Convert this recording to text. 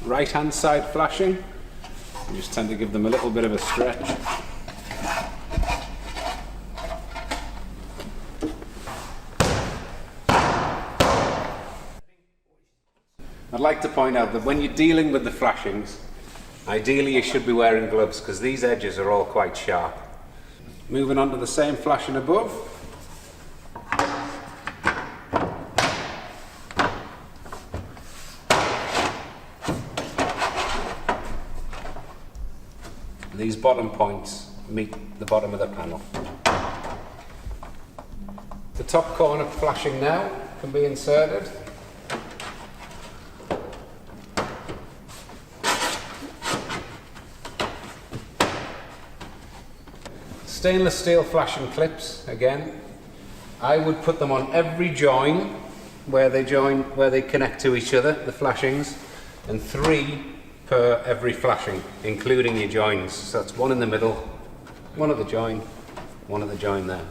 right hand side flashing. You just tend to give them a little bit of a stretch. I'd like to point out that when you're dealing with the flashings, ideally you should be wearing gloves because these edges are all quite sharp. Moving on to the same flashing above. These bottom points meet the bottom of the panel. The top corner flashing now can be inserted. Stainless steel flashing clips, again, I would put them on every join where they connect to each other, the flashings, and 3 per every flashing, including your joins. So that's one in the middle, one at the join, one at the join there.